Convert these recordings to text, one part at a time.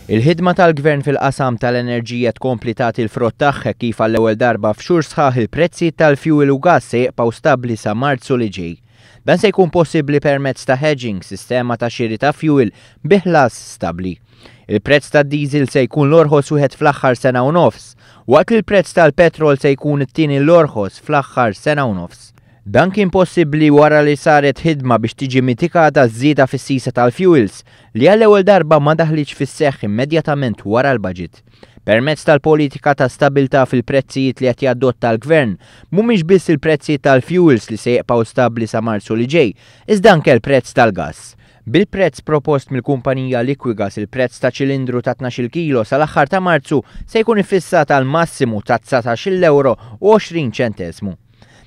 Il-ħidma tal-Gvern fil-qasam tal-enerġija tkompli tagħti l-frott tagħha kif għall-ewwel darba f'xhur sħaħ il-prezzi tal-fuel u gass se jibqgħu stabbli sa Marzu li ġej. Dan se jkun possibbli permezz ta' hedging, sistema ta' xiri ta' fuel bi ħlas stabbli. Il-prezz tad-diesel se jkun l-orħos wieħed fl-aħħar sena u nofs, waqt li l-prezz tal-petrol se jkun it-tieni l-orħos fl-aħħar sena u nofs. Dan kien possibbli wara li saret ħidma biex tiġi mitikata żieda fis-sisa tal-fuels li għall-ewwel darba ma daħlitx fis-seħħ immedjatament wara l-baġit. Permezz tal-politika ta' stabilità fil-prezzijiet li qed jadotta l-Gvern, mhumiex biss il-prezzijiet tal-fuels li se jibqgħu stabbli sa Marzu li ġej, iżda anke l-prezz tal-gass. Bil-prezz propost mill-kumpanija Liquigas il-prezz ta' ċilindru ta' 12 kilo sal-aħħar ta' Marzu se jkun ifissat għal massimu ta' 19 euro u 20 ċentesmu.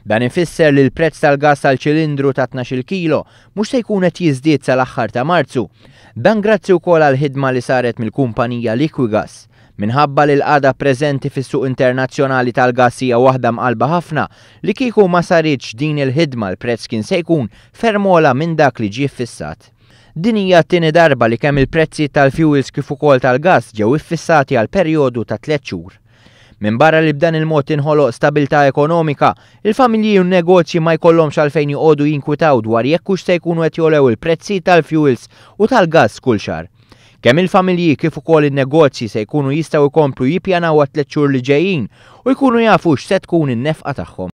Dan ifisser li l-prezz tal-gass tal ċilindru ta' 12 kilo mhux se jkun qed jiżdied sal-aħħar ta' Marzu. Dan grazzi wkoll għal ħidma li saret mill-kumpanija Liquigas. Minħabba li l-qagħda preżenti fis-suq internazzjonali tal-gass hija waħda mqalba ħafna li kieku ma saritx din il-ħidma l-prezz kien se jkun ferm ogħla minn dak li ġie ffissat. Din hija t-tieni darba li kemm il-prezzi tal-fuels kif ukoll tal-gass ġew iffissati għal perjodu ta' 3 xhur. Min barra li b'dan il-mod inħoloq stabilità ekonomika, il-familji u n-negozji ma jkollhomx għalfejn joqogħdu jinkwitaw dwar jekk hux se jkunu qed jolew il-prezzi tal-fuels u tal-gass kull xahar. Kemm il-familji kif ukoll in-negozji se jkunu jistgħu jkomplu jippjanaw għat 3 xhur li ġejjin u jkunu jafu x'se tkun in-nefqa tagħhom.